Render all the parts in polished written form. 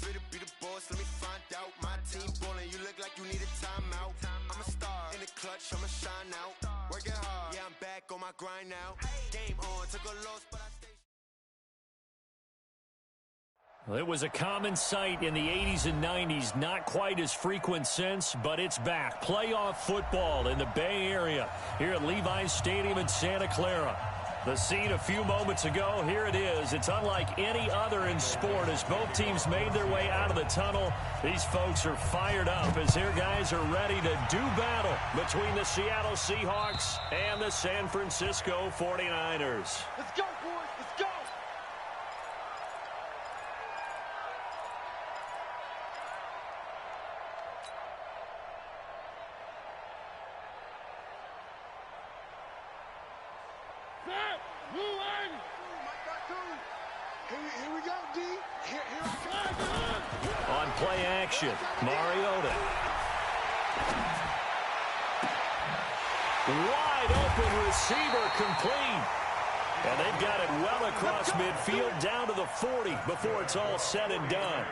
ready to be the boss, let me find out. My team ballin', you look like you need a timeout. I'm a star in the clutch, I'ma shine out. Working hard, yeah, I'm back on my grind now. Game on, took a loss, but I stay. Well, it was a common sight in the 80s and 90s, not quite as frequent since, but it's back. Playoff football in the Bay Area here at Levi's Stadium in Santa Clara. The scene a few moments ago, here it is. It's unlike any other in sport as both teams made their way out of the tunnel. These folks are fired up as their guys are ready to do battle between the Seattle Seahawks and the San Francisco 49ers. Let's go, boys. Let's go. Here we go, D. Here I come. On play action, Mariota. Wide open receiver complete. And they've got it well across midfield down to the 40 before it's all said and done.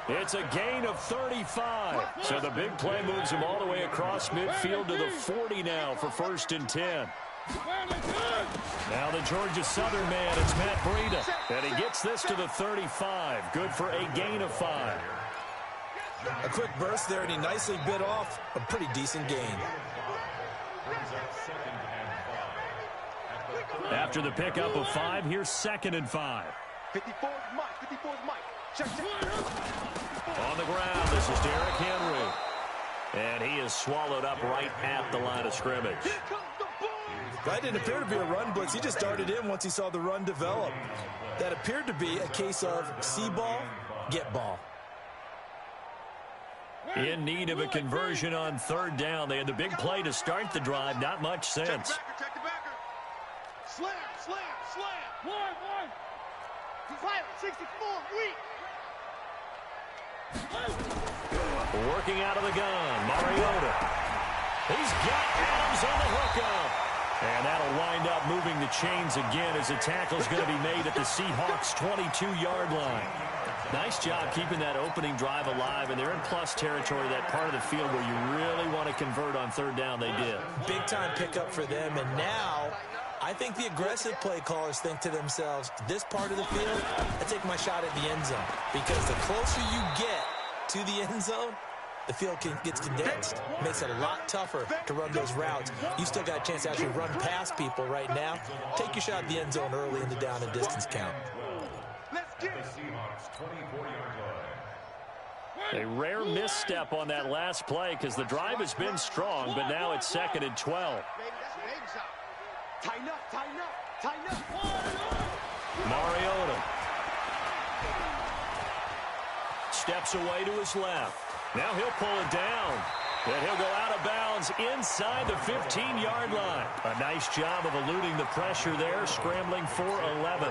It's a gain of 35. So the big play moves him all the way across midfield to the 40 now for 1st and 10. Now the Georgia Southern man, it's Matt Breida. And he gets this to the 35. Good for a gain of 5. A quick burst there, and he nicely bit off a pretty decent gain. After the pickup of 5, here's 2nd and 5. 54 is Mike. 54 is Mike. Check. On the ground, this is Derrick Henry. And he is swallowed up right at the line of scrimmage. That didn't appear to be a run blitz. He just darted in once he saw the run develop. That appeared to be a case of see ball, get ball. In need of a conversion on 3rd down. They had the big play to start the drive. Not much sense. Check the backer. Slam. One. Fire, 64, weak. Working out of the gun, Mariota. He's got Adams on the hookup. And that'll wind up moving the chains again as the tackle's going to be made at the Seahawks' 22-yard line. Nice job keeping that opening drive alive, and they're in plus territory, that part of the field where you really want to convert on 3rd down. They did. Big-time pickup for them, and now I think the aggressive play callers think to themselves, this part of the field, I take my shot at the end zone, because the closer you get to the end zone, the field gets condensed. Makes it a lot tougher to run those routes. You still got a chance to actually run past people right now. Take your shot at the end zone early in the down and distance count. A rare misstep on that last play because the drive has been strong, but now it's 2nd and 12. Tighten up. Mariota steps away to his left. Now he'll pull it down. And he'll go out of bounds inside the 15-yard line. A nice job of eluding the pressure there, scrambling for 11.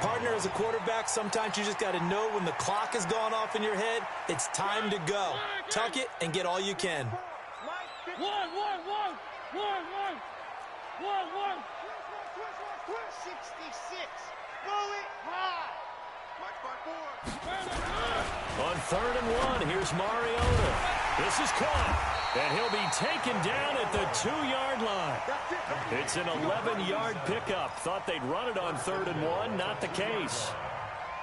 Partner, as a quarterback, sometimes you just got to know when the clock has gone off in your head, it's time to go. Tuck it and get all you can. One. 66. Roll it high. On 3rd and 1, here's Mariota. This is caught, and he'll be taken down at the 2-yard line. It's an 11-yard pickup. Thought they'd run it on 3rd and 1. Not the case.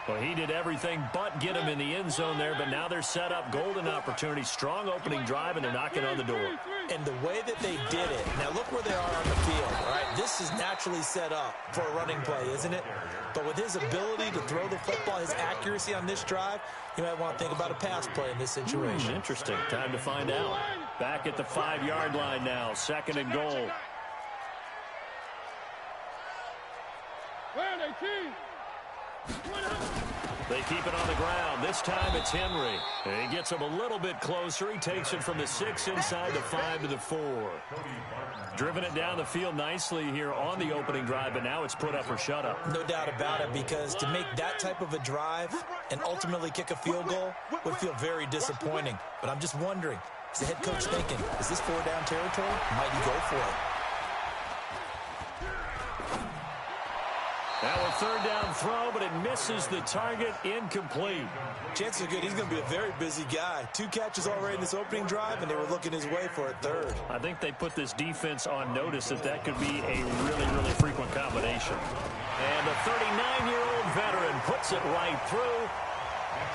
Well, he did everything but get him in the end zone there, but now they're set up. Golden opportunity, strong opening drive, and they're knocking on the door. And the way that they did it, now look where they are on the field, all right? This is naturally set up for a running play, isn't it? But with his ability to throw the football, his accuracy on this drive, you might want to think about a pass play in this situation. Interesting. Time to find out. Back at the 5-yard line now, 2nd and goal. They keep it on the ground. This time it's Henry. And he gets him a little bit closer. He takes it from the 6 inside the 5 to the 4. Driven it down the field nicely here on the opening drive, but now it's put up or shut up. No doubt about it, because to make that type of a drive and ultimately kick a field goal would feel very disappointing. But I'm just wondering, is the head coach thinking, is this 4-down territory? Might he go for it? Now a third down throw, but it misses the target, incomplete. Chances are good he's going to be a very busy guy. 2 catches already in this opening drive, and they were looking his way for a third. I think they put this defense on notice that could be a really, really frequent combination. And the 39-year-old veteran puts it right through.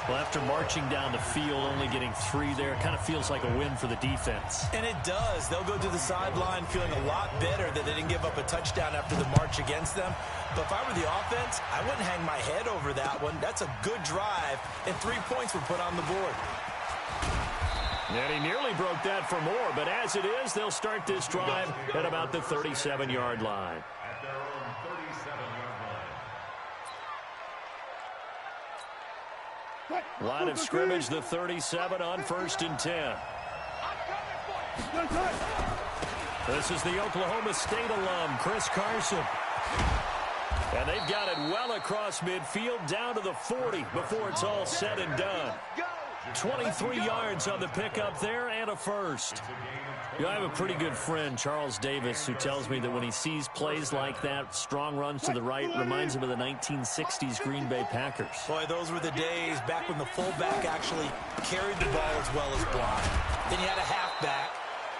Well, after marching down the field, only getting 3 there, it kind of feels like a win for the defense. And it does. They'll go to the sideline feeling a lot better that they didn't give up a touchdown after the march against them. But if I were the offense, I wouldn't hang my head over that one. That's a good drive, and 3 points were put on the board. And he nearly broke that for more, but as it is, they'll start this drive at about the 37-yard line. Line of scrimmage, the 37 on 1st and 10. This is the Oklahoma State alum, Chris Carson. And they've got it well across midfield, down to the 40 before it's all said and done. 23 yards on the pickup there and a first. You know, I have a pretty good friend, Charles Davis, who tells me that when he sees plays like that, strong runs to the right, reminds him of the 1960s Green Bay Packers. Boy, those were the days back when the fullback actually carried the ball as well as blocked. Then you had a halfback.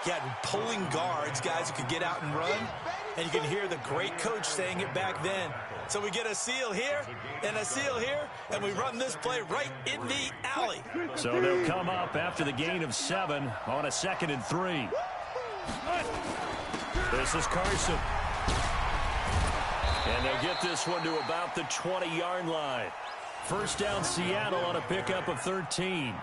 You had pulling guards, guys who could get out and run. And you can hear the great coach saying it back then. So we get a seal here and a seal here, and we run this play right in the alley. So they'll come up after the gain of 7 on a 2nd and 3. This is Carson. And they'll get this one to about the 20-yard line. First down, Seattle on a pickup of 13.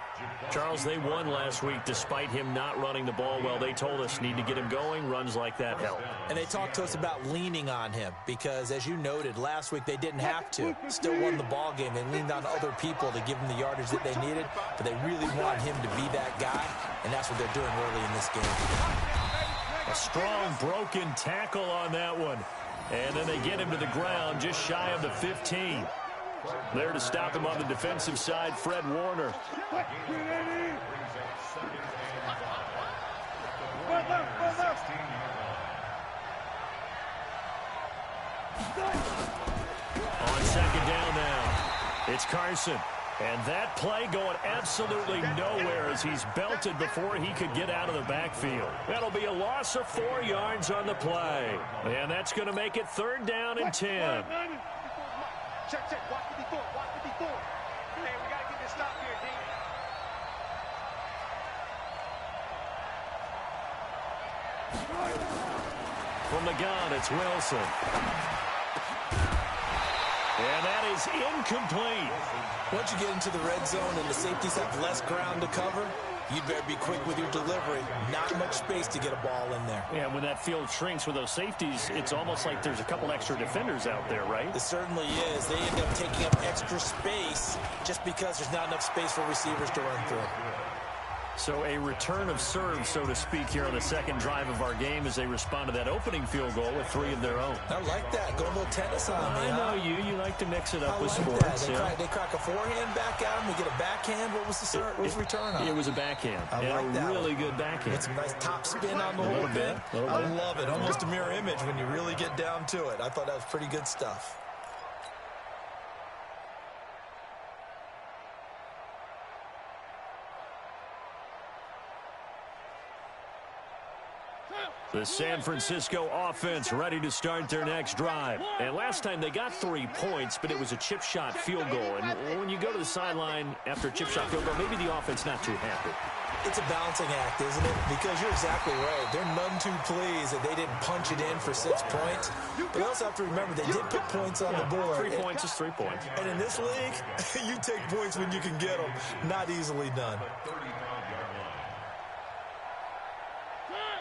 Charles, they won last week despite him not running the ball well. They told us need to get him going. Runs like that help. And they talked to us about leaning on him because, as you noted, last week they didn't have to. Still won the ball game. They leaned on other people to give them the yardage that they needed, but they really want him to be that guy, and that's what they're doing early in this game. A strong broken tackle on that one. And then they get him to the ground just shy of the 15. There to stop him on the defensive side, Fred Warner. On 2nd down now, it's Carson. And that play going absolutely nowhere as he's belted before he could get out of the backfield. That'll be a loss of 4 yards on the play. And that's going to make it 3rd down and 10. Check, watch 54, watch 54. Hey, we got to get this stop here, D. From the gun, it's Wilson. And that is incomplete. Once you get into the red zone and the safeties have less ground to cover, you'd better be quick with your delivery. Not much space to get a ball in there. Yeah, when that field shrinks with those safeties, it's almost like there's a couple extra defenders out there, right? It certainly is. They end up taking up extra space just because there's not enough space for receivers to run through. So a return of serve, so to speak, here on the 2nd drive of our game as they respond to that opening field goal with 3 of their own. I like that. Go a little tennis on me. I know you. You like to mix it up with like sports. that. They crack a forehand back at him. We get a backhand. What was the return on? It was a backhand. I like that. Really good backhand. Get some nice top spin on the whole thing. I love it. Almost a mirror image when you really get down to it. I thought that was pretty good stuff. The San Francisco offense ready to start their next drive. And last time they got 3 points, but it was a chip shot field goal. And when you go to the sideline after a chip shot field goal, maybe the offense not too happy. It's a balancing act, isn't it? Because you're exactly right. They're none too pleased that they didn't punch it in for 6 points. But you also have to remember they did put points on the board. 3 points is 3 points. And in this league, you take points when you can get them. Not easily done.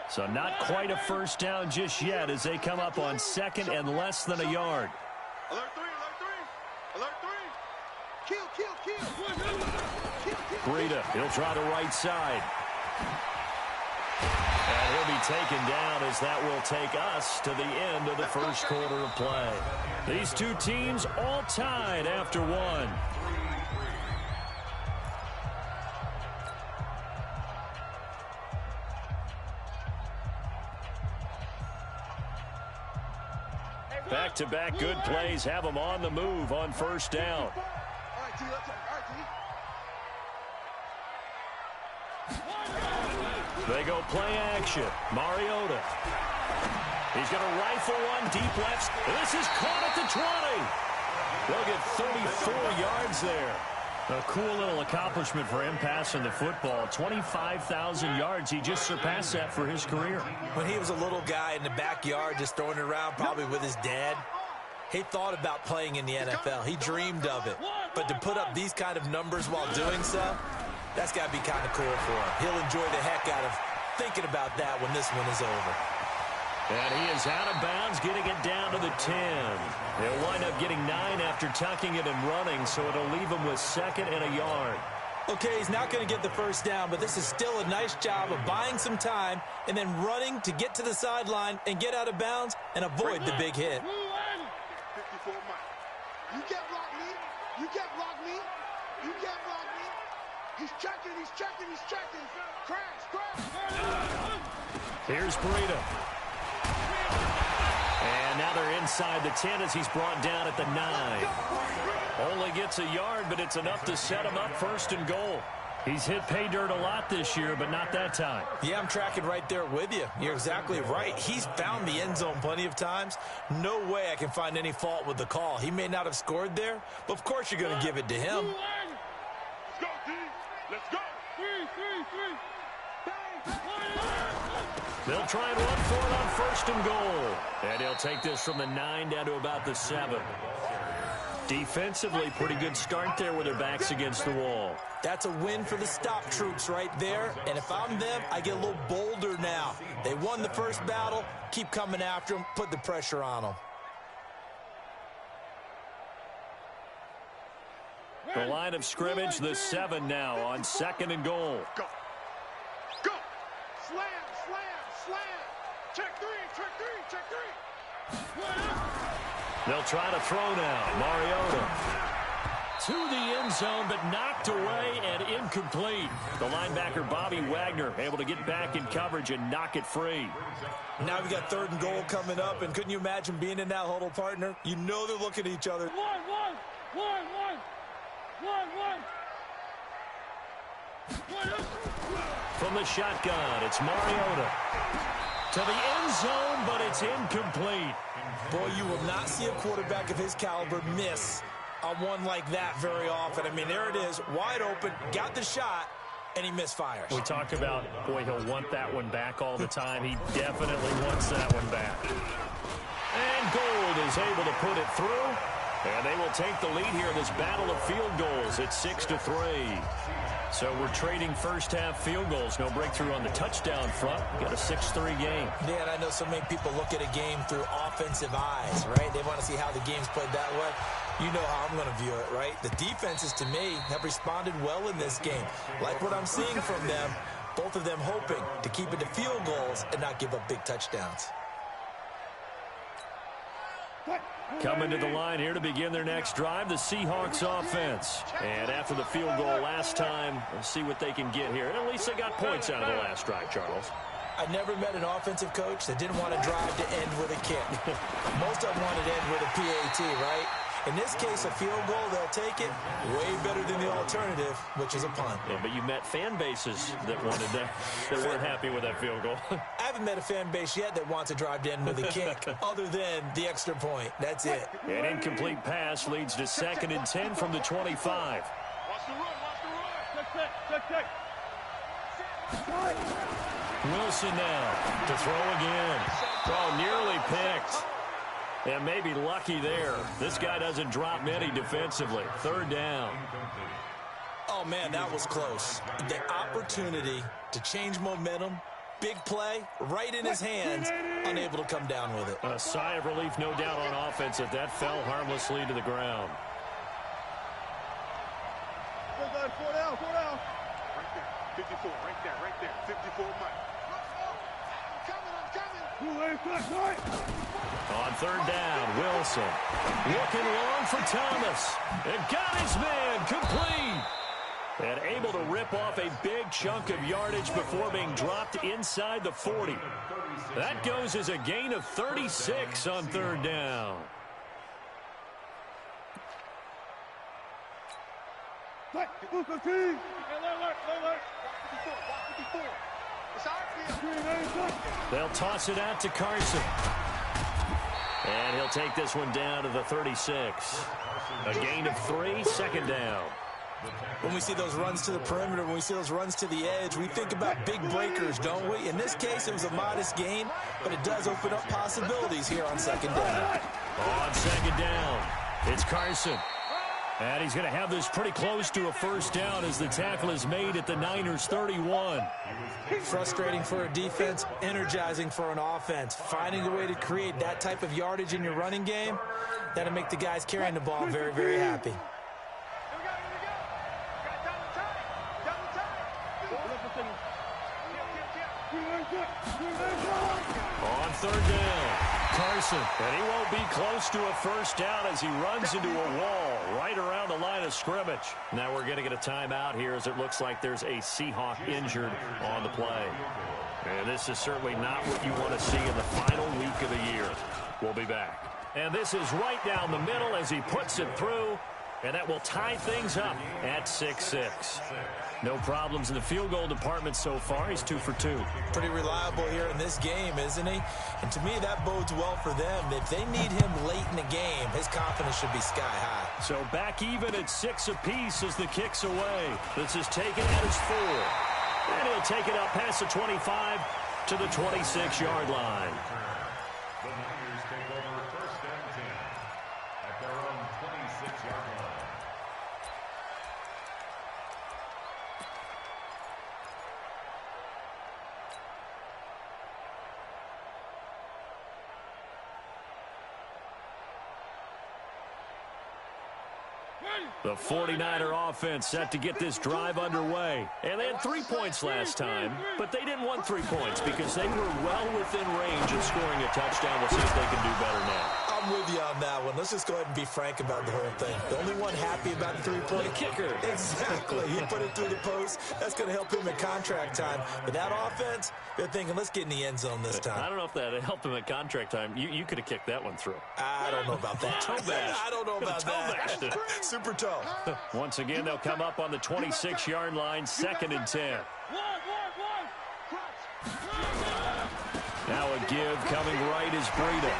So not quite a first down just yet as they come up on 2nd and less than a yard. Alert 3, alert 3, alert 3. Kill. Breida, he'll try the right side. And he'll be taken down as that will take us to the end of the first quarter of play. These two teams all tied after 1. Back Back-to-back good plays have them on the move on first down. All right, T, let's go. All right, T. They go play action. Mariota. He's going to rifle one deep left. This is caught at the 20. They'll get 34 yards there. A cool little accomplishment for him passing the football. 25,000 yards. He just surpassed that for his career. When he was a little guy in the backyard just throwing it around probably with his dad, he thought about playing in the NFL. He dreamed of it. But to put up these kind of numbers while doing so, that's got to be kind of cool for him. He'll enjoy the heck out of thinking about that when this one is over. And he is out of bounds, getting it down to the 10. He'll wind up getting 9 after tucking it and running, so it'll leave him with 2nd and a yard. Okay, he's not going to get the first down, but this is still a nice job of buying some time and then running to get to the sideline and get out of bounds and avoid the big hit. 54 Mike. You can't block me. You can't block me. You can't block me. He's checking. He's checking. He's checking. Crash. Here's Breida. And now they're inside the 10 as he's brought down at the 9. Only gets a yard, but it's enough to set him up 1st and goal. He's hit pay dirt a lot this year, but not that time. Yeah, I'm tracking right there with you. You're exactly right. He's found the end zone plenty of times. No way I can find any fault with the call. He may not have scored there, but of course you're going to give it to him. Let's go, D. Let's go. 3. They'll try and run for it on 1st and goal. And he'll take this from the 9 down to about the 7. Defensively, pretty good start there with their backs against the wall. That's a win for the stop troops right there. And if I'm them, I get a little bolder now. They won the first battle. Keep coming after them. Put the pressure on them. The line of scrimmage, the 7 now on 2nd and goal. Go. Slam. Check 3. They'll try to throw now. Mariota to the end zone, but knocked away and incomplete. The linebacker, Bobby Wagner, able to get back in coverage and knock it free. Now we got 3rd and goal coming up, and couldn't you imagine being in that huddle, partner? You know they're looking at each other. One. From the shotgun, it's Mariota. To the end zone, but it's incomplete. Boy, you will not see a quarterback of his caliber miss on one like that very often. I mean, there it is, wide open, got the shot, and he misfires. We talked about, boy, he'll want that one back all the time. He definitely wants that one back. And Gold is able to put it through. And they will take the lead here in this battle of field goals at 6-3. So we're trading first-half field goals. No breakthrough on the touchdown front. We got a 6-3 game. Yeah, and I know so many people look at a game through offensive eyes, right? They want to see how the game's played that way. You know how I'm going to view it, right? The defenses, to me, have responded well in this game. Like what I'm seeing from them, both of them hoping to keep it to field goals and not give up big touchdowns. Coming to the line here to begin their next drive, the Seahawks offense. And after the field goal last time, we'll see what they can get here. And at least they got points out of the last drive, Charles. I never met an offensive coach that didn't want to drive to end with a kick. Most of them wanted to end with a PAT, right? In this case, a field goal, they'll take it. Way better than the alternative, which is a punt. Yeah, but you met fan bases that wanted that, that weren't happy with that field goal. I haven't met a fan base yet that wants to drive to end with a kick, other than the extra point. That's it. An incomplete pass leads to 2nd and 10 from the 25. Watch the run. Check. Wilson now to throw again. Oh, nearly picked. And maybe lucky there. This guy doesn't drop many defensively. 3rd down. Oh, man, that was close. The opportunity to change momentum, big play, right in his hands, unable to come down with it. A sigh of relief, no doubt, on offense if that fell harmlessly to the ground. 4 down. Right there. 54, right there. 54, Mike. I'm coming. On 3rd down, Wilson looking long for Thomas. And got his man complete. And able to rip off a big chunk of yardage before being dropped inside the 40. That goes as a gain of 36 on 3rd down. They'll toss it out to Carson. And he'll take this one down to the 36. A gain of 3, second down. When we see those runs to the perimeter, when we see those runs to the edge, we think about big breakers, don't we? In this case, it was a modest gain, but it does open up possibilities here on second down. On second down, it's Carson. And he's going to have this pretty close to a first down as the tackle is made at the Niners' 31. Frustrating for a defense, energizing for an offense. Finding a way to create that type of yardage in your running game, that'll make the guys carrying the ball very, very happy. On third down, Carson, and he won't be close to a first down as he runs into a wall right around the line of scrimmage. Now we're going to get a timeout here as it looks like there's a Seahawk injured on the play. And this is certainly not what you want to see in the final week of the year. We'll be back. And this is right down the middle as he puts it through, and that will tie things up at 6-6. No problems in the field goal department so far. He's 2 for 2. Pretty reliable here in this game, isn't he? And to me, that bodes well for them. If they need him late in the game, his confidence should be sky high. So back even at 6 apiece as the kick's away. This is taken at his 4. And he'll take it up past the 25 to the 26-yard line. The Niners take over first and 10 at their own 26-yard line. The 49er offense set to get this drive underway. And they had 3 points last time, but they didn't want 3 points because they were well within range of scoring a touchdown. We'll see if they can do better now. I'm with you on that one. Let's just go ahead and be frank about the whole thing. The only one happy about the 3-point kicker. Exactly. He put it through the post. That's going to help him at contract time. But that offense, they're thinking, let's get in the end zone this time. I don't know if that helped him at contract time. You could have kicked that one through. I don't know about that. I don't know about that. Super tough. Once again, they'll come up on the 26-yard line, 2nd and 10. Now a give coming right is Breida.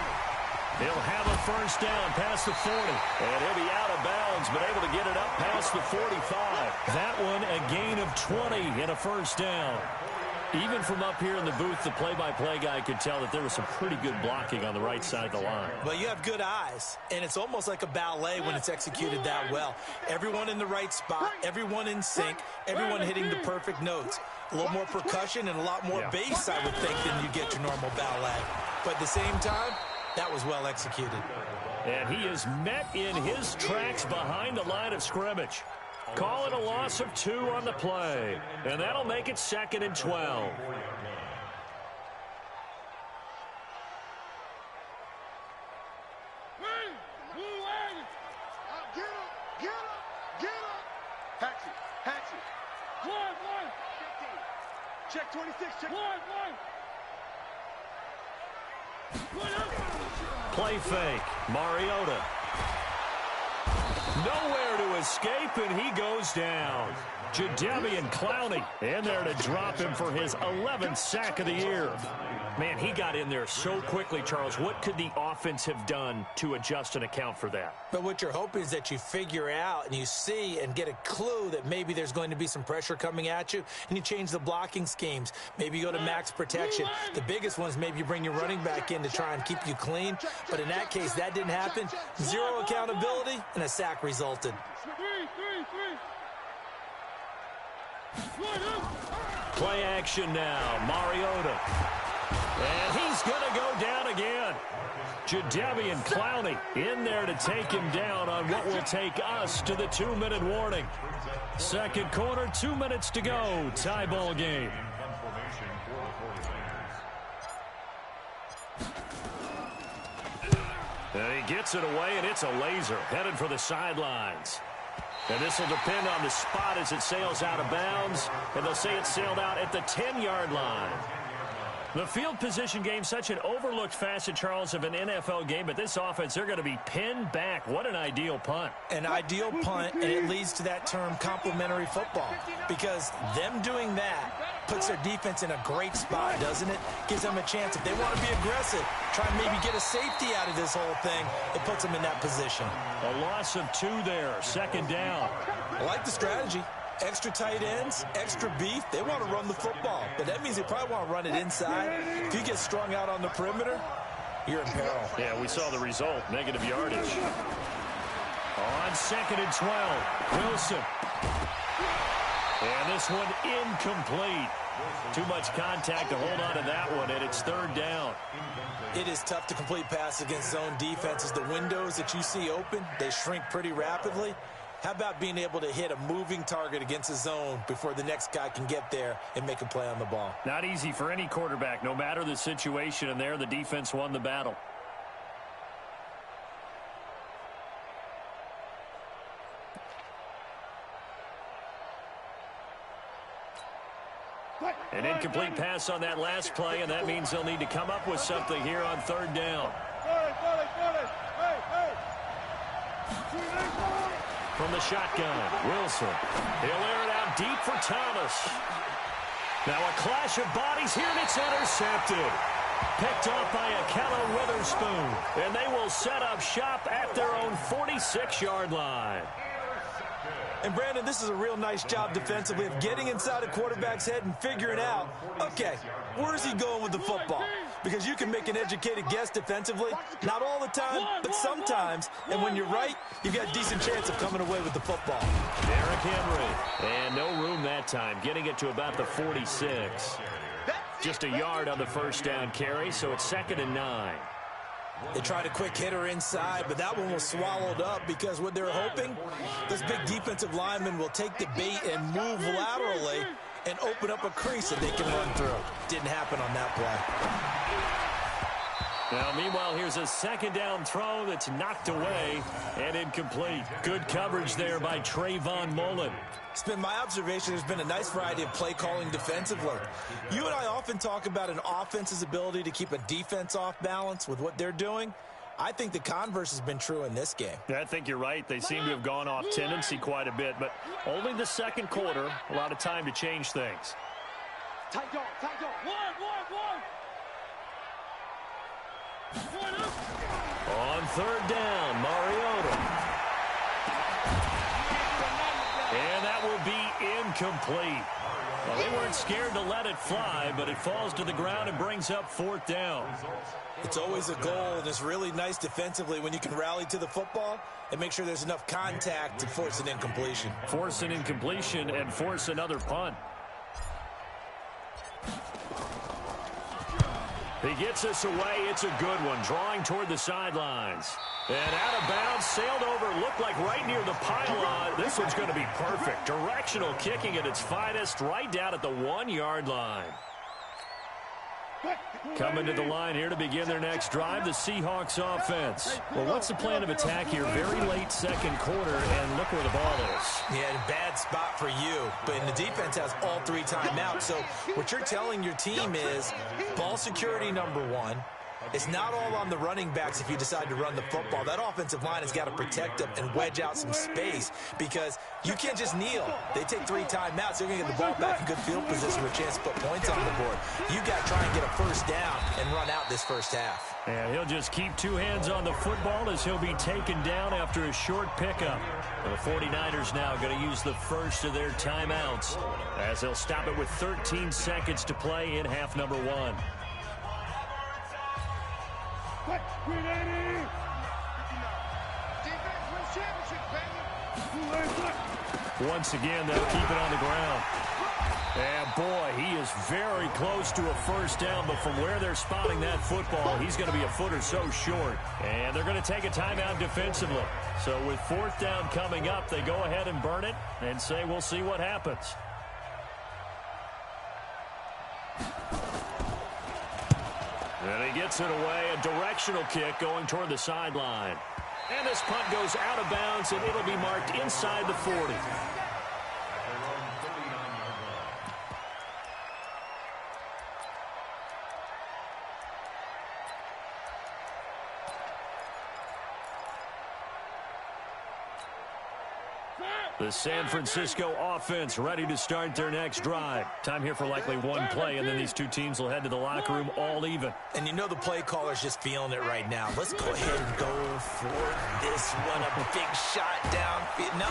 He'll have a first down past the 40. And he'll be out of bounds, but able to get it up past the 45. That one a gain of 20 and a first down. Even from up here in the booth, the play-by-play guy could tell that there was some pretty good blocking on the right side of the line. Well, you have good eyes, and it's almost like a ballet when it's executed that well. Everyone in the right spot, everyone in sync, everyone hitting the perfect notes. A little more percussion and a lot more bass, I would think, than you get your normal ballet. But at the same time, that was well executed. And he is met in his tracks behind the line of scrimmage. Call it a loss of 2 on the play. And that'll make it 2nd and 12. Check 26, check. Play fake. Mariota. Nowhere to escape, and he goes down. Jadeveon Clowney in there to drop him for his 11th sack of the year. Man, he got in there so quickly, Charles. What could the offense have done to adjust and account for that? But what you're hoping is that you figure out and you see and get a clue that maybe there's going to be some pressure coming at you, and you change the blocking schemes. Maybe you go to max protection. The biggest one is maybe you bring your running back in to try and keep you clean. But in that case, that didn't happen. 0 accountability, and a sack resulted. Play action now. Mariota. And he's going to go down again. Jadeveon Clowney in there to take him down on what will take us to the 2-minute warning. Second quarter, 2 minutes to go. Tie ball game. And he gets it away, and it's a laser headed for the sidelines. And this will depend on the spot as it sails out of bounds. And they'll say it sailed out at the 10-yard line. The field position game, such an overlooked facet, Charles, of an NFL game, but this offense, they're going to be pinned back. What an ideal punt. An ideal punt, and it leads to that term complementary football, because them doing that puts their defense in a great spot, doesn't it? Gives them a chance. If they want to be aggressive, try and maybe get a safety out of this whole thing, it puts them in that position. A loss of 2 there, second down. I like the strategy. Extra tight ends, extra beef. They want to run the football, but that means they probably want to run it inside. If you get strung out on the perimeter, you're in peril. Yeah, we saw the result, negative yardage. On 2nd and 12, Wilson. And this one incomplete. Too much contact to hold on to that one, and it's 3rd down. It is tough to complete passes against zone defenses. The windows that you see open, they shrink pretty rapidly. How about being able to hit a moving target against a zone before the next guy can get there and make a play on the ball? Not easy for any quarterback, no matter the situation, and there the defense won the battle. An incomplete pass on that last play, and that means they'll need to come up with something here on 3rd down. From the shotgun, Wilson. He'll air it out deep for Thomas. Now a clash of bodies here, and it's intercepted. Picked off by Akello Witherspoon. And they will set up shop at their own 46-yard line. And, Brandon, this is a real nice job defensively of getting inside a quarterback's head and figuring out, okay, where's he going with the football? Because you can make an educated guess defensively, not all the time, but sometimes. And when you're right, you've got a decent chance of coming away with the football. Derrick Henry. And no room that time, getting it to about the 46. Just a yard on the 1st down carry, so it's 2nd and 9. They tried a quick hitter inside, but that one was swallowed up because what they're hoping, this big defensive lineman will take the bait and move laterally and open up a crease that they can run through. Didn't happen on that play. Now, meanwhile, here's a 2nd down throw that's knocked away and incomplete. Good coverage there by Trayvon Mullen. It's been my observation there's been a nice variety of play calling defensively. You and I often talk about an offense's ability to keep a defense off balance with what they're doing. I think the converse has been true in this game. Yeah, I think you're right. They seem to have gone off tendency quite a bit, but only the 2nd quarter, a lot of time to change things. Tight dog, tight dog. One. On 3rd down, Mariota. And that will be incomplete. Well, they weren't scared to let it fly, but it falls to the ground and brings up 4th down. It's always a goal, and it's really nice defensively when you can rally to the football and make sure there's enough contact to force an incompletion. Force an incompletion and force another punt. He gets us away. It's a good one, drawing toward the sidelines. And out of bounds, sailed over, looked like right near the pylon. This one's going to be perfect. Directional kicking at its finest, right down at the 1-yard line. Coming to the line here to begin their next drive, the Seahawks offense. Well, what's the plan of attack here? Very late 2nd quarter, and look where the ball is. Yeah, bad spot for you, but the defense has all 3 timeouts. So what you're telling your team is ball security #1. It's not all on the running backs if you decide to run the football. That offensive line has got to protect them and wedge out some space because you can't just kneel. They take 3 timeouts. They're going to get the ball back in good field position with a chance to put points on the board. You got to try and get a 1st down and run out this 1st half. And he'll just keep 2 hands on the football as he'll be taken down after a short pickup. The 49ers now going to use the first of their timeouts as they'll stop it with 13 seconds to play in half number 1. Once again, they'll keep it on the ground. And, boy, he is very close to a 1st down, but from where they're spotting that football, he's going to be a foot or so short. And they're going to take a timeout defensively. So with 4th down coming up, they go ahead and burn it and say we'll see what happens. And he gets it away, a directional kick going toward the sideline. And this punt goes out of bounds, and it'll be marked inside the 40. The San Francisco offense ready to start their next drive. Time here for likely one play, and then these two teams will head to the locker room all even. And you know the play caller's just feeling it right now. Let's go ahead and go for this one. A big shot down. No.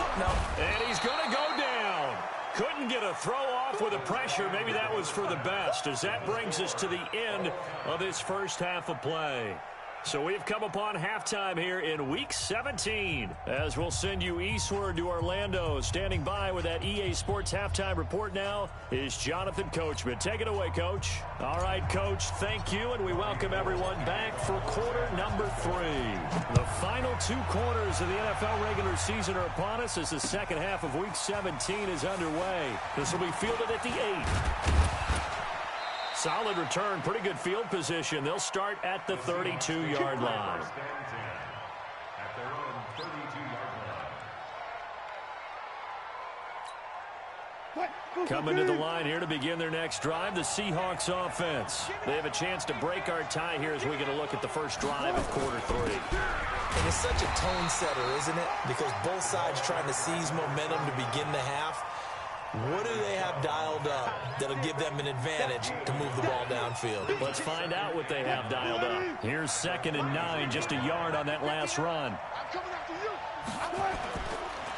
And he's going to go down. Couldn't get a throw off with the pressure. Maybe that was for the best, as that brings us to the end of this first half of play. So we've come upon halftime here in Week 17, as we'll send you eastward to Orlando. Standing by with that EA Sports halftime report now is Jonathan Coachman. Take it away, Coach. All right, Coach, thank you, and we welcome everyone back for quarter number 3. The final 2 quarters of the NFL regular season are upon us as the second half of Week 17 is underway. This will be fielded at the 8. Solid return, pretty good field position. They'll start at the 32-yard line. At their own 32-yard line. Coming to the line here to begin their next drive, the Seahawks offense. They have a chance to break our tie here as we get a look at the first drive of quarter 3. And it's such a tone setter, isn't it? Because both sides trying to seize momentum to begin the half. What do they have dialed up that'll give them an advantage to move the ball downfield? Let's find out what they have dialed up. Here's 2nd and 9, just a yard on that last run. I'm coming after you.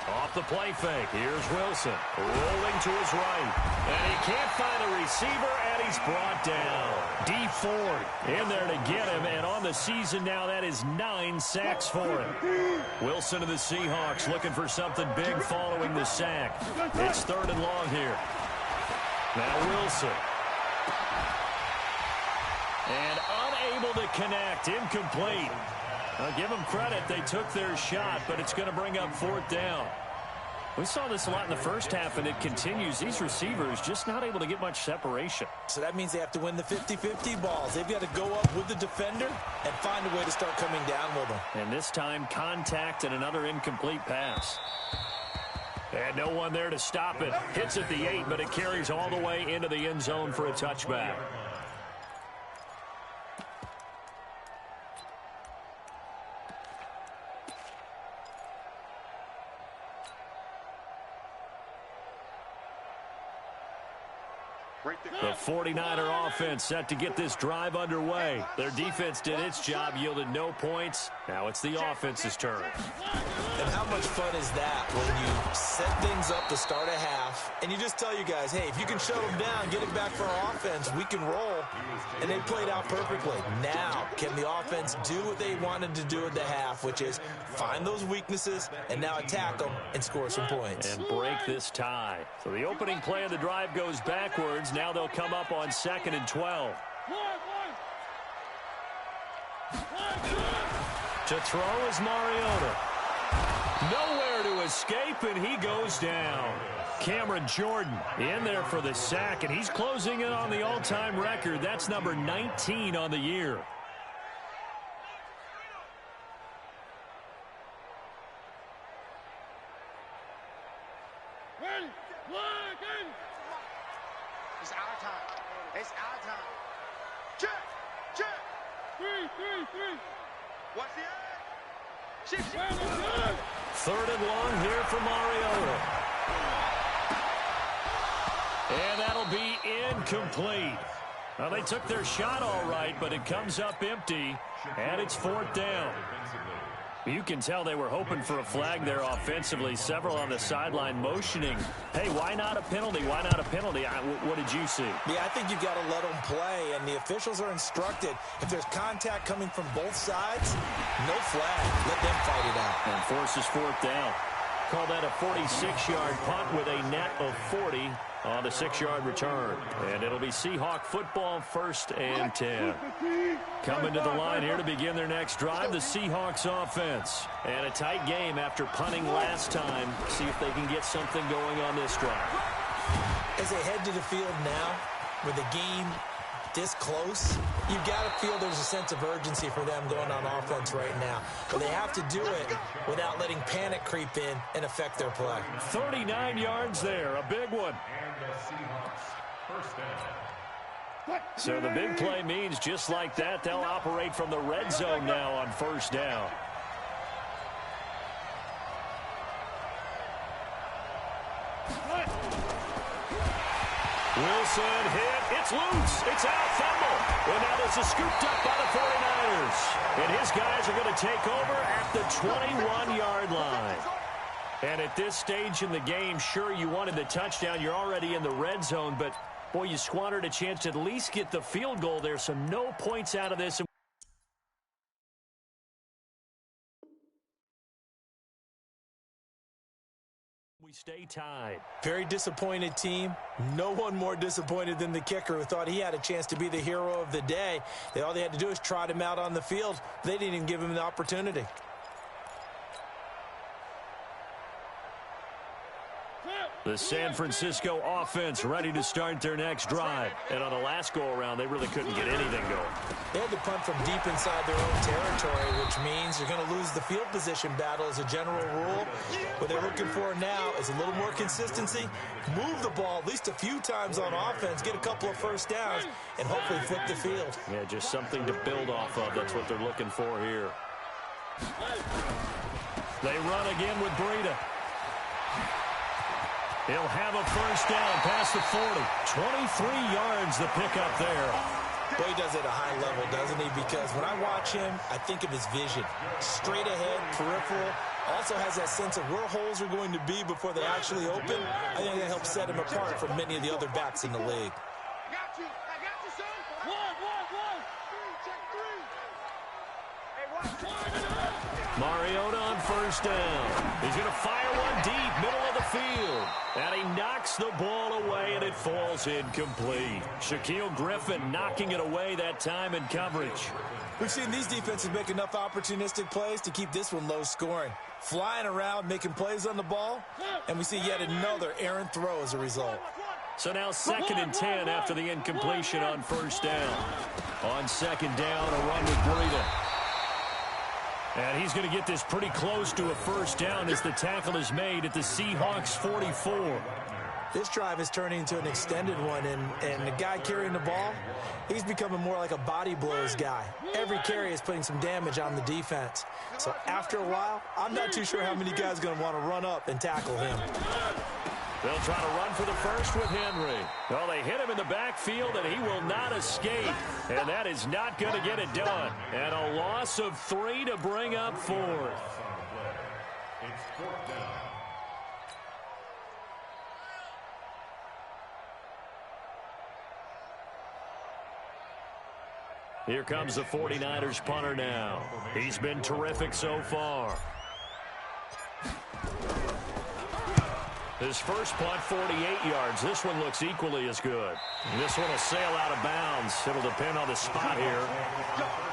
Off the play fake, here's Wilson, rolling to his right. And he can't find a receiver, and he's brought down. D Ford in there to get him, and on the season now, that is 9 sacks for him. Wilson of the Seahawks looking for something big following the sack. It's 3rd and long here. Now Wilson. And unable to connect, incomplete. I'll give them credit, they took their shot, but it's going to bring up 4th down. We saw this a lot in the first half, and it continues. These receivers just not able to get much separation. So that means they have to win the 50-50 balls. They've got to go up with the defender and find a way to start coming down with them. And this time, contact and another incomplete pass. And no one there to stop it. Hits at the 8, but it carries all the way into the end zone for a touchback. The 49er offense set to get this drive underway. Their defense did its job, yielded no points. Now it's the offense's turn. And how much fun is that when you set things up to start a half, and you just tell you guys, hey, if you can shut them down, get it back for our offense, we can roll. And they played out perfectly. Now, can the offense do what they wanted to do at the half, which is find those weaknesses and now attack them and score some points. And break this tie. So the opening play of the drive goes backwards. Now they'll come up on 2nd and 12. To throw is Mariota. Nowhere to escape, and he goes down. Cameron Jordan in there for the sack, and he's closing in on the all-time record. That's number 19 on the year. It's our time. It's our time. Check. 3. What's the edge? 3rd and long here for Mariota. And that'll be incomplete. Well, they took their shot all right, but it comes up empty, and it's 4th down. You can tell they were hoping for a flag there offensively. Several on the sideline motioning. Hey, why not a penalty? Why not a penalty? What did you see? Yeah, I think you've got to let them play, and the officials are instructed. If there's contact coming from both sides, no flag. Let them fight it out. And forces 4th down. Call that a 46-yard punt with a net of 40 on the 6-yard return. And it'll be Seahawk football, 1st and 10. Coming to the line here to begin their next drive, the Seahawks offense. And a tight game after punting last time. See if they can get something going on this drive. As they head to the field now, with the game this close, you've got to feel there's a sense of urgency for them going on offense right now. But they have to do it without letting panic creep in and affect their play. 39 yards there, a big one. So the big play means just like that, they'll operate from the red zone now on 1st down. Wilson hit. It's loose. It's out. Fumble. And now this is scooped up by the 49ers. And his guys are going to take over at the 21-yard line. And at this stage in the game, sure, you wanted the touchdown. You're already in the red zone. But, boy, you squandered a chance to at least get the field goal there. So no points out of this. We stay tied. Very disappointed team. No one more disappointed than the kicker who thought he had a chance to be the hero of the day. All they had to do is trot him out on the field. They didn't even give him the opportunity. The San Francisco offense ready to start their next drive. And on the last go-around, they really couldn't get anything going. They had to punt from deep inside their own territory, which means you're going to lose the field position battle as a general rule. What they're looking for now is a little more consistency, move the ball at least a few times on offense, get a couple of first downs, and hopefully flip the field. Yeah, just something to build off of. That's what they're looking for here. They run again with Breida. He'll have a first down past the 40. 23 yards the pickup there. Well, he does it at a high level, doesn't he? Because when I watch him, I think of his vision. Straight ahead, peripheral. Also has that sense of where holes are going to be before they actually open. I think that helps set him apart from many of the other backs in the league. I got you, son. One. Check three. Hey, watch. Mariota on first down. He's going to fire one deep, middle of the field. And he knocks the ball away, and it falls incomplete. Shaquille Griffin knocking it away that time in coverage. We've seen these defenses make enough opportunistic plays to keep this one low scoring. Flying around, making plays on the ball, and we see yet another errant throw as a result. So now 2nd and 10 after the incompletion on first down. On second down, a run with Breida. And he's going to get this pretty close to a first down as the tackle is made at the Seahawks 44. This drive is turning into an extended one, and the guy carrying the ball, he's becoming more like a body blows guy. Every carry is putting some damage on the defense. So after a while, I'm not too sure how many guys are going to want to run up and tackle him. They'll try to run for the first with Henry. Well, they hit him in the backfield, and he will not escape. And that is not going to get it done. And a loss of 3 to bring up 4th. It's 4th down. Here comes the 49ers punter now. He's been terrific so far. His first punt, 48 yards. This one looks equally as good. This one will sail out of bounds. It'll depend on the spot here.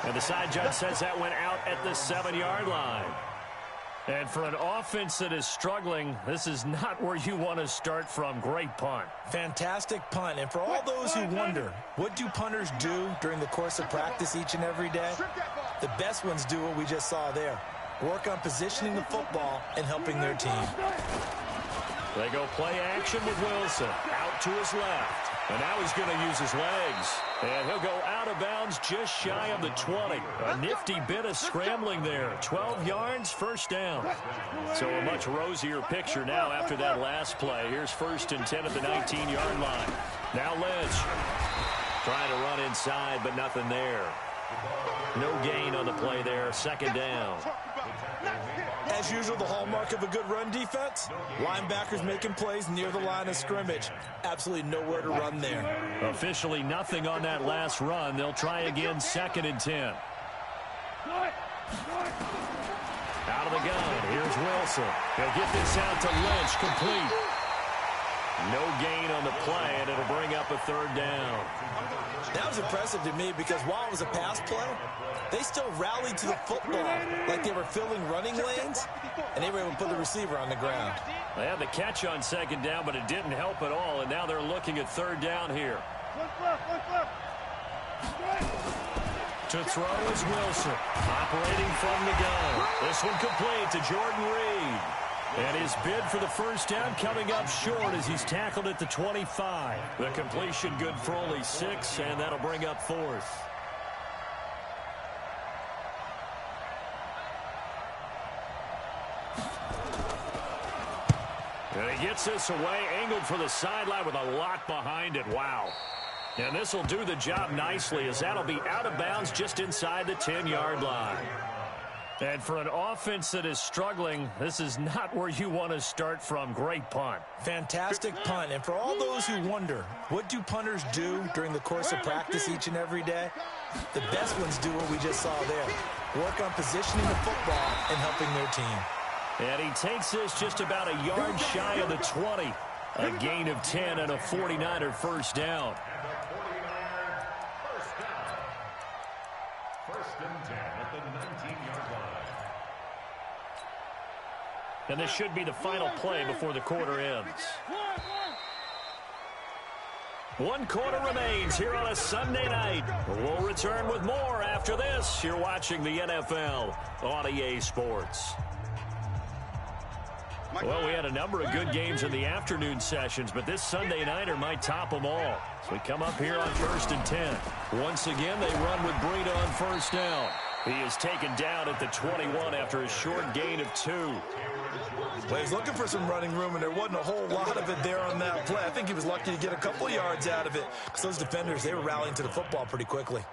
And the side judge says that went out at the 7-yard line. And for an offense that is struggling, this is not where you want to start from. Great punt. Fantastic punt. And for all those who wonder, what do punters do during the course of practice each and every day? The best ones do what we just saw there. Work on positioning the football and helping their team. They go play action with Wilson. Out to his left. And now he's going to use his legs. And he'll go out of bounds just shy of the 20. A nifty bit of scrambling there. 12 yards, first down. So a much rosier picture now after that last play. Here's 1st and 10 at the 19-yard line. Now Lynch trying to run inside, but nothing there. No gain on the play there. 2nd down. As usual, the hallmark of a good run defense, linebackers making plays near the line of scrimmage. Absolutely nowhere to run there. Officially nothing on that last run. They'll try again, 2nd and 10. Out of the gun, here's Wilson. He'll get this out to Lynch, complete. No gain on the play, and it'll bring up a 3rd down. That was impressive to me because while it was a pass play, they still rallied to the football like they were filling running lanes, and they were able to put the receiver on the ground. They had the catch on 2nd down, but it didn't help at all, and now they're looking at 3rd down here. To throw is Wilson, operating from the gun. This one complete to Jordan Reed. And his bid for the first down coming up short as he's tackled at the 25. The completion good for only 6, and that'll bring up 4th. And he gets this away, angled for the sideline with a lot behind it. Wow. And this will do the job nicely, as that'll be out of bounds just inside the 10-yard line. And for an offense that is struggling, this is not where you want to start from. Great punt. Fantastic punt. And for all those who wonder, what do punters do during the course of practice each and every day? The best ones do what we just saw there. Work on positioning the football and helping their team. And he takes this just about a yard shy of the 20. A gain of 10 and a 49er first down. First and 10 at the 19-yard line. And this should be the final play before the quarter ends. 1 quarter remains here on a Sunday night. We'll return with more after this. You're watching the NFL on EA Sports. Well, we had a number of good games in the afternoon sessions, but this Sunday nighter might top them all. So we come up here on 1st and 10. Once again, they run with Breida on first down. He is taken down at the 21 after a short gain of 2. Well, he's looking for some running room, and there wasn't a whole lot of it there on that play. I think he was lucky to get a couple yards out of it, because those defenders, they were rallying to the football pretty quickly.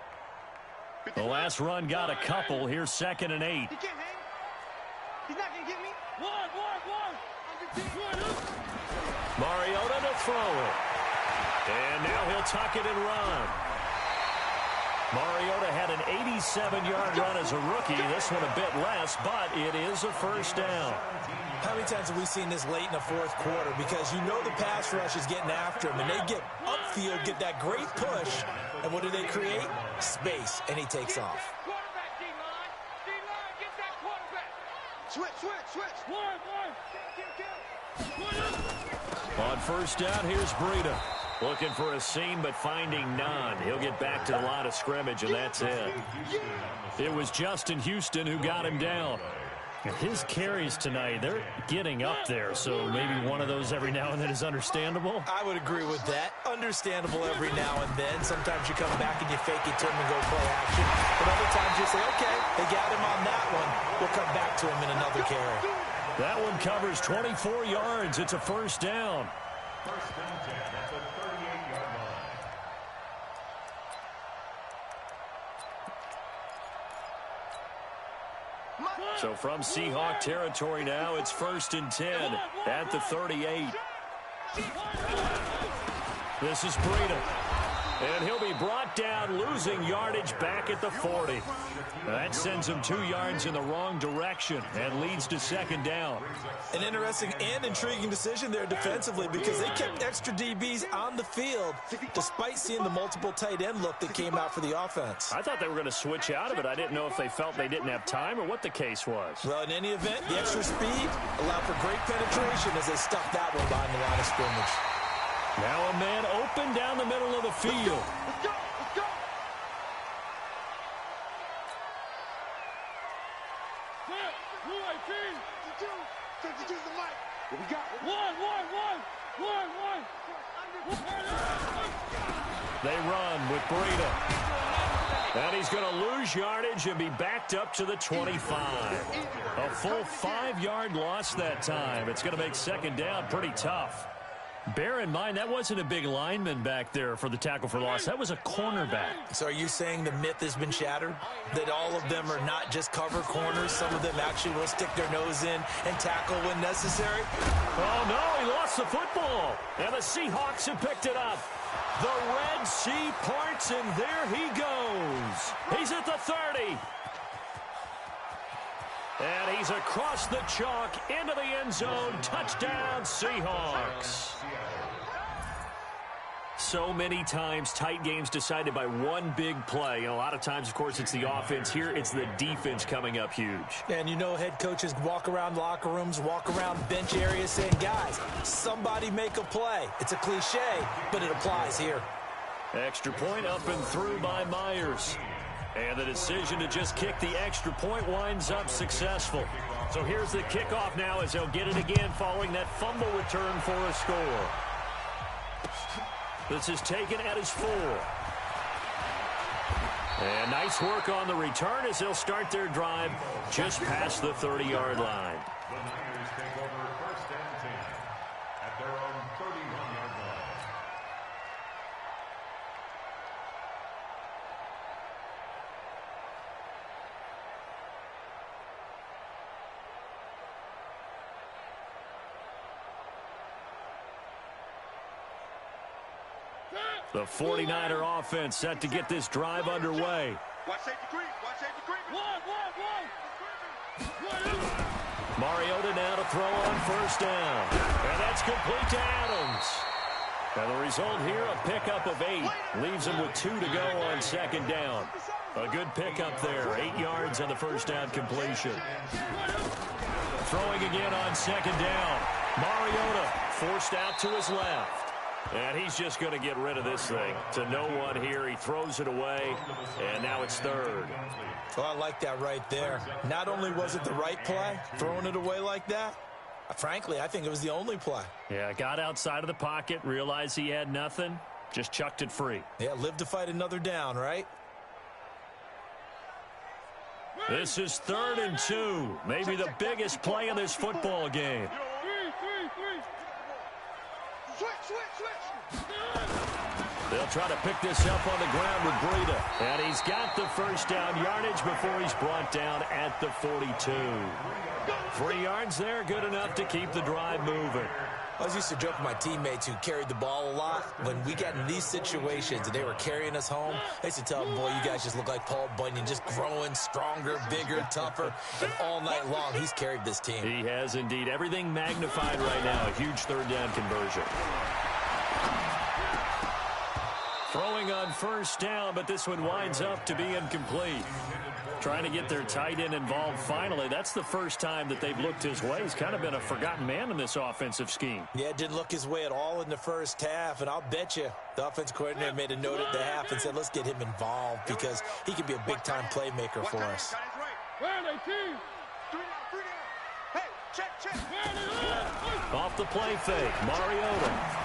The last run got a couple. Here's 2nd and 8. He can't hang. He's not going to get me. One. Mariota to throw it. And now he'll tuck it and run. Mariota had an 87-yard run as a rookie. This one a bit less, but it is a first down. How many times have we seen this late in the fourth quarter? Because you know the pass rush is getting after him, and they get upfield, get that great push, and what do they create? Space, and he takes off. Quarterback, D-line. D-line, get that quarterback. Switch. One. On first down, here's Breida. Looking for a seam, but finding none. He'll get back to the line of scrimmage, and that's it. It was Justin Houston who got him down. And his carries tonight, they're getting up there, so maybe one of those every now and then is understandable. I would agree with that. Understandable every now and then. Sometimes you come back and you fake it to him and go play action. But other times you say, okay, they got him on that one. We'll come back to him in another carry. That one covers 24 yards. It's a first down. First and 10 at the 38-yard line. So from Seahawk territory now, it's 1st and 10 at the 38. This is Breida. And he'll be brought down, losing yardage back at the 40. That sends him 2 yards in the wrong direction and leads to 2nd down. An interesting and intriguing decision there defensively, because they kept extra DBs on the field despite seeing the multiple tight end look that came out for the offense. I thought they were going to switch out of it. I didn't know if they felt they didn't have time or what the case was. Well, in any event, the extra speed allowed for great penetration as they stuck that one behind the line of scrimmage. Now a man open down the middle of the field. Let's go. What we got? One. They run with Breida. And he's going to lose yardage and be backed up to the 25. A full 5-yard loss that time. It's going to make 2nd down pretty tough. Bear in mind, that wasn't a big lineman back there for the tackle for loss. That was a cornerback. So are you saying the myth has been shattered? That all of them are not just cover corners? Some of them actually will stick their nose in and tackle when necessary? Oh, no, he lost the football. And the Seahawks have picked it up. The Red Sea parts, and there he goes. He's at the 30. And he's across the chalk into the end zone. Touchdown, Seahawks. So many times, tight games decided by one big play. And a lot of times, of course, it's the offense. Here, it's the defense coming up huge. And you know head coaches walk around locker rooms, walk around bench areas saying, guys, somebody make a play. It's a cliche, but it applies here. Extra point up and through by Myers. And the decision to just kick the extra point winds up successful. So here's the kickoff now as they'll get it again following that fumble return for a score. This is taken at his 4. And nice work on the return as they'll start their drive just past the 30-yard line. The Niners take over 1st and 10. The 49er offense set to get this drive underway. Watch safety creep. Watch safety creep. Mariota now to throw on first down. And that's complete to Adams. And the result here, a pickup of 8. Leaves him with 2 to go on second down. A good pickup there. 8 yards on the first down completion. Throwing again on second down. Mariota forced out to his left. And he's just going to get rid of this thing. To no one here. He throws it away. And now it's third. Well, I like that right there. Not only was it the right play, throwing it away like that, frankly, I think it was the only play. Yeah, got outside of the pocket, realized he had nothing, just chucked it free. Yeah, live to fight another down, right? This is 3rd and 2. Maybe the biggest play in this football game. They'll try to pick this up on the ground with Breida. And he's got the first down yardage before he's brought down at the 42. 3 yards there, good enough to keep the drive moving. I was used to joke with my teammates who carried the ball a lot. When we got in these situations and they were carrying us home, I used to tell them, boy, you guys just look like Paul Bunyan, just growing stronger, bigger, tougher. And all night long, he's carried this team. He has indeed. Everything magnified right now. A huge third down conversion. Throwing on first down, but this one winds up to be incomplete. Trying to get their tight end involved finally. That's the first time that they've looked his way. He's kind of been a forgotten man in this offensive scheme. Yeah, it didn't look his way at all in the first half, and I'll bet you the offense coordinator made a note at the half and said, let's get him involved because he could be a big-time playmaker for us. Off the play fake, Mariota.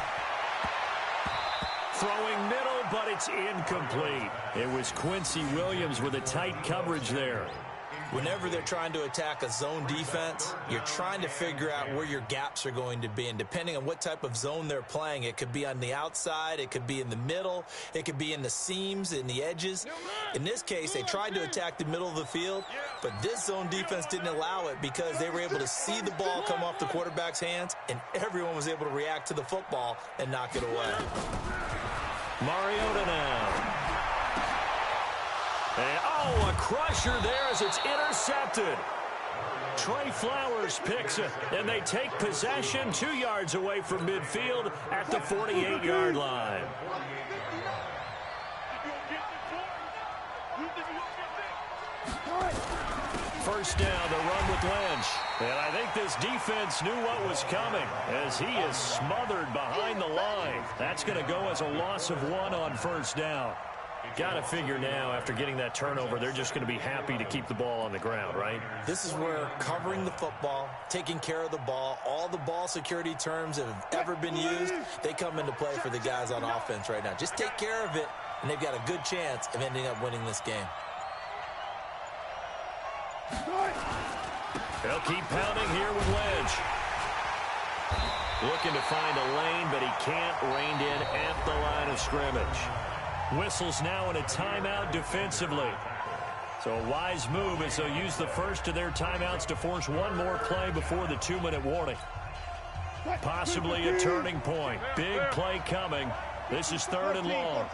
Throwing middle, but it's incomplete. It was Quincy Williams with a tight coverage there. Whenever they're trying to attack a zone defense, you're trying to figure out where your gaps are going to be. And depending on what type of zone they're playing, it could be on the outside, it could be in the middle, it could be in the seams, in the edges. In this case, they tried to attack the middle of the field, but this zone defense didn't allow it because they were able to see the ball come off the quarterback's hands, and everyone was able to react to the football and knock it away. Mariota now. And, a crusher there as it's intercepted. Trey Flowers picks it, and they take possession 2 yards away from midfield at the 48-yard line. First down, the run with Lynch. And I think this defense knew what was coming as he is smothered behind the line. That's going to go as a loss of 1 on first down. Got to figure now, after getting that turnover, they're just going to be happy to keep the ball on the ground, right? This is where covering the football, taking care of the ball, all the ball security terms that have ever been used, they come into play for the guys on offense right now. Just take care of it, and they've got a good chance of ending up winning this game. They'll keep pounding here with Lynch. Looking to find a lane, but he can't. Reined in at the line of scrimmage. Whistles now in a timeout defensively. So a wise move as they'll use the first of their timeouts to force one more play before the 2-minute warning. Possibly a turning point. Big play coming. This is 3rd and long.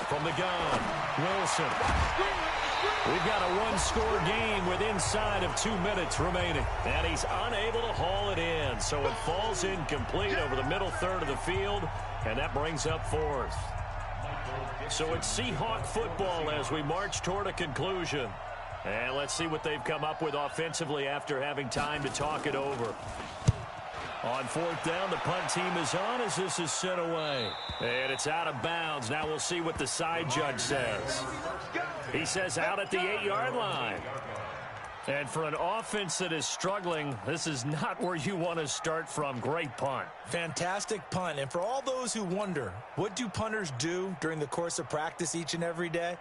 From the gun, Wilson. We've got a one-score game with inside of 2 minutes remaining. And he's unable to haul it in. So it falls incomplete over the middle third of the field. And that brings up 4th. So it's Seahawk football as we march toward a conclusion. And let's see what they've come up with offensively after having time to talk it over. On 4th down, the punt team is on as this is sent away. And it's out of bounds. Now we'll see what the side judge says. He says out at the 8-yard line. And for an offense that is struggling, this is not where you want to start from. Great punt. Fantastic punt. And for all those who wonder, what do punters do during the course of practice each and every day?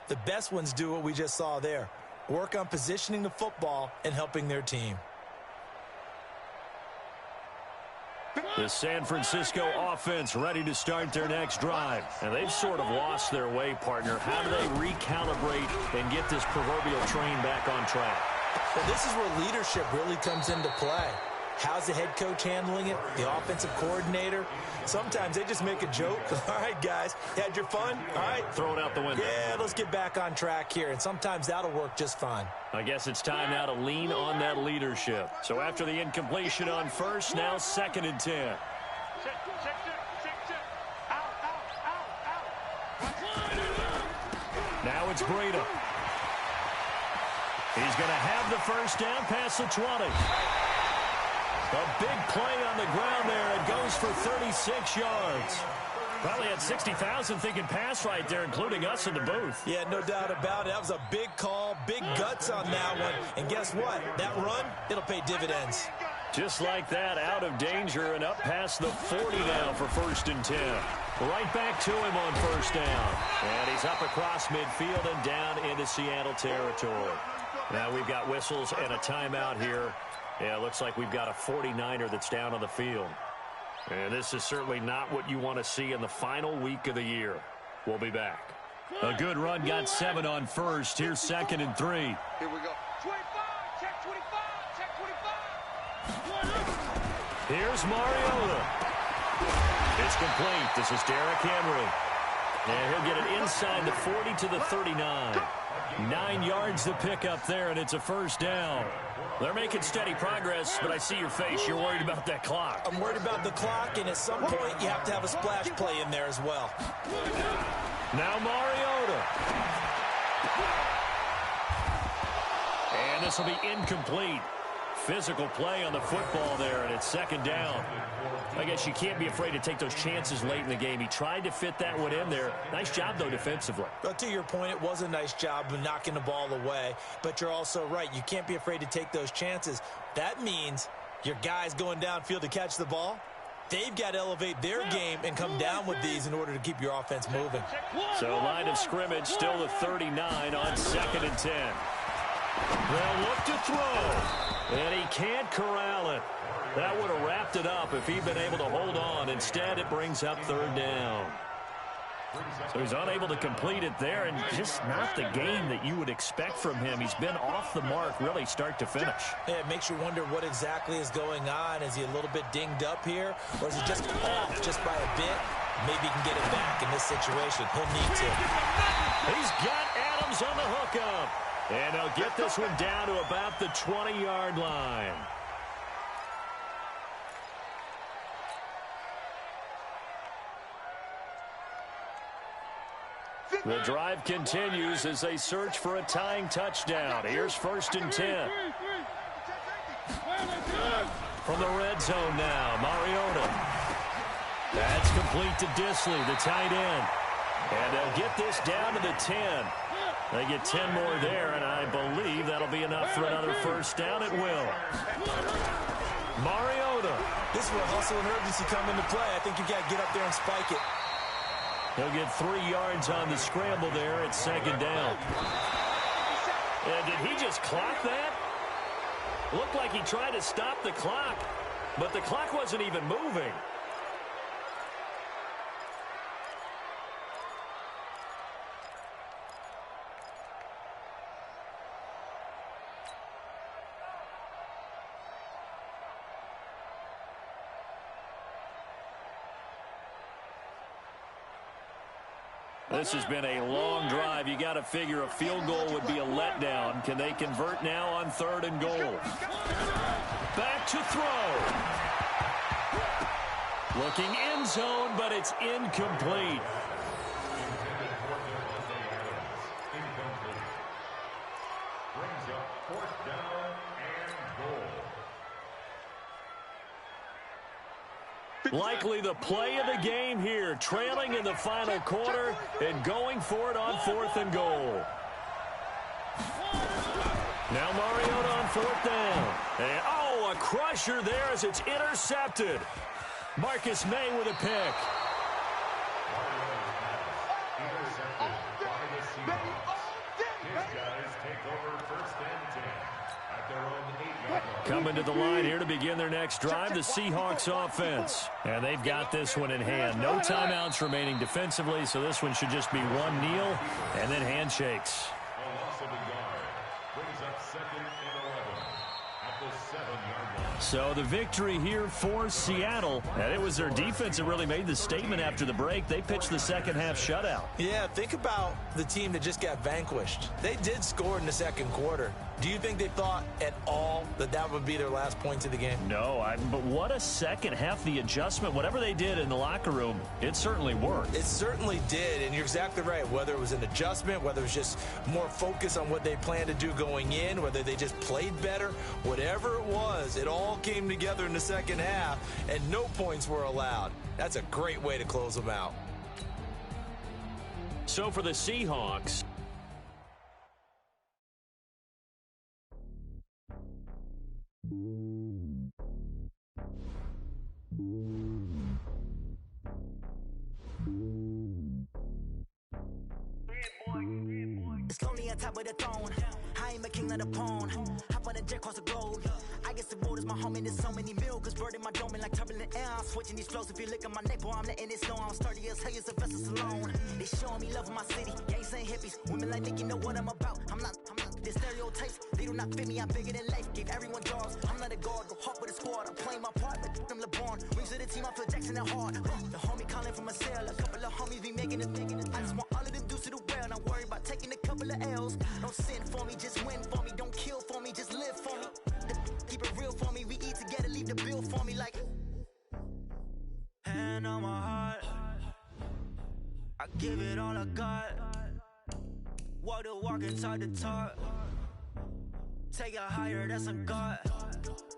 The best ones do what we just saw there. Work on positioning the football and helping their team. The San Francisco offense ready to start their next drive. And they've sort of lost their way, partner. How do they recalibrate and get this proverbial train back on track? Well, this is where leadership really comes into play. How's the head coach handling it? The offensive coordinator? Sometimes they just make a joke. All right, guys, had your fun? All right. Throw it out the window. Yeah, let's get back on track here, and sometimes that'll work just fine. I guess it's time now to lean on that leadership. So after the incompletion on first, now 2nd and 10. Now it's Breida. He's going to have the first down past the 20. A big play on the ground there. It goes for 36 yards. Probably had 60,000 thinking pass right there, including us in the booth. Yeah, no doubt about it. That was a big call, big guts on that one. And guess what? That run, it'll pay dividends. Just like that, out of danger and up past the 40 now for 1st and 10. Right back to him on first down. And he's up across midfield and down into Seattle territory. Now we've got whistles and a timeout here. Yeah, it looks like we've got a 49er that's down on the field. And this is certainly not what you want to see in the final week of the year. We'll be back. A good run, got 7 on first. Here's 2nd and 3. Here we go. 25, check 25, check 25. Here's Mariota. It's complete. This is Derrick Henry. And he'll get it inside the 40 to the 39. 9 yards to pick up there, and it's a first down. They're making steady progress, but I see your face. You're worried about that clock. I'm worried about the clock, and at some point you have to have a splash play in there as well. Now Mariota. And this will be incomplete. Physical play on the football there, and it's 2nd down. I guess you can't be afraid to take those chances late in the game. He tried to fit that one in there. Nice job, though, defensively. But to your point, it was a nice job of knocking the ball away. But you're also right. You can't be afraid to take those chances. That means your guys going downfield to catch the ball, they've got to elevate their game and come down with these in order to keep your offense moving. So line of scrimmage, still the 39 on 2nd and 10. They'll look to throw, and he can't corral it. That would have wrapped it up if he'd been able to hold on. Instead, it brings up 3rd down. So he's unable to complete it there, and just not the game that you would expect from him. He's been off the mark really start to finish. Yeah, it makes you wonder what exactly is going on. Is he a little bit dinged up here, or is he just off just by a bit? Maybe he can get it back in this situation. He'll need to. He's got Adams on the hookup. And they'll get this one down to about the 20-yard line. The drive continues as they search for a tying touchdown. Here's 1st and 10. From the red zone now, Mariota. That's complete to Disley, the tight end. And they'll get this down to the 10. They get 10 more there, and I believe that'll be enough for another first down. It will. Mariota. This is where hustle and urgency come into play. I think you got to get up there and spike it. He'll get 3 yards on the scramble there. It's 2nd down. And did he just clock that? Looked like he tried to stop the clock, but the clock wasn't even moving. This has been a long drive. You got to figure a field goal would be a letdown. Can they convert now on 3rd and goal? Back to throw. Looking end zone, but it's incomplete. Brings up 4th down and goal. Likely the play of the game here, trailing in the final quarter and going for it on 4th and goal. Now Mariota on 4th down. And, a crusher there as it's intercepted. Marcus May with a pick. Intercepted by the Seahawks. His guys take over 1st and 10 at their own 8-yard line. Coming to the line here to begin their next drive, the Seahawks offense. And they've got this one in hand. No timeouts remaining defensively, so this one should just be one kneel and then handshakes. A loss of a yard brings up 2nd and 11 at the 7-yard line. So the victory here for Seattle, and it was their defense that really made the statement after the break. They pitched the second half shutout. Yeah, think about the team that just got vanquished. They did score in the second quarter. Do you think they thought at all that that would be their last points of the game? No, but what a second half. The adjustment, whatever they did in the locker room, it certainly worked. It certainly did, and you're exactly right. Whether it was an adjustment, whether it was just more focus on what they planned to do going in, whether they just played better, whatever it was, it all came together in the second half, and no points were allowed. That's a great way to close them out. So for the Seahawks, it's lonely on top of the throne. I am a king of the pawn. Hop on a jet across the globe. I guess the world is my home and there's so many milk. Bird in my dome and like turbulent air. I'm switching these flows. If you look at my neck, boy, I'm letting it snow. I'm sturdy as hell as a vessel alone. They showing me love in my city. Gangs and hippies. Women like Nick, you know what I'm about. I'm not the stereotypes. They do not fit me. I'm bigger than life. Gave everyone jobs. I'm not a guard. Go hard with a squad. I'm playing my part. But them LeBron. Rings to the team. I feel Jackson and hard. The homie calling from a cell. A couple of homies be making it. I just want all of them dudes to the well. Not worry about taking a couple of L's. Don't sin for me. Just win for me. Don't kill for me. Just live for me. Keep it real for me. We eat together. Leave the bill for me like. Hand on my heart. I give it all I got. Walk the walk and talk the talk. Take it higher, that's a God.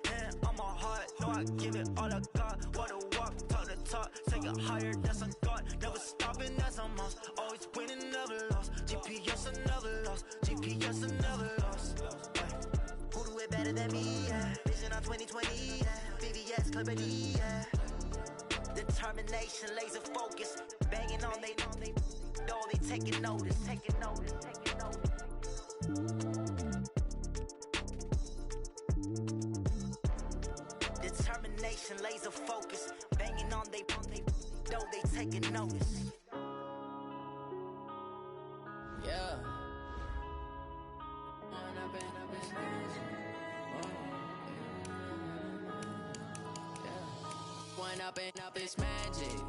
Hand on my heart, no, I give it all I got. Walk the walk, talk the talk. Take it higher, that's a God. Never stopping, that's a must. Always winning, never lost. GPS, I never lost. GPS, I never lost. Who do it better than me? Yeah. Vision on 2020. Yeah. VVS, Clippity. Yeah. Determination, laser focus. Banging on they know they taking notice. Taking notice. Taking notice. Determination, laser focus. Banging on they know they taking notice. Yeah. Up it's magic.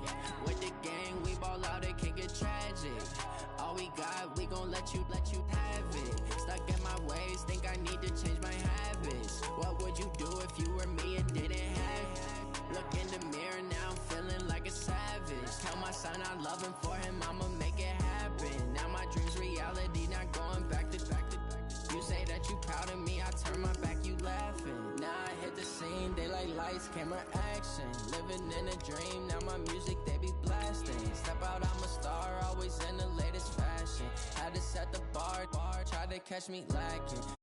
With the gang, we ball out, it can get tragic. All we got, we gon' let you have it. Stuck in my ways, think I need to change my habits. What would you do if you were me and didn't have it? Look in the mirror, now I'm feeling like a savage. Tell my son I love him, for him I'ma make it happen. Now my dream's reality, not going back to. You say that you proud of me, I turn my back, you laughing. Now I hit the scene, daylight lights, camera action. Living in a dream, now my music, they be blasting. Step out, I'm a star, always in the latest fashion. Had to set the bar, try to catch me lacking.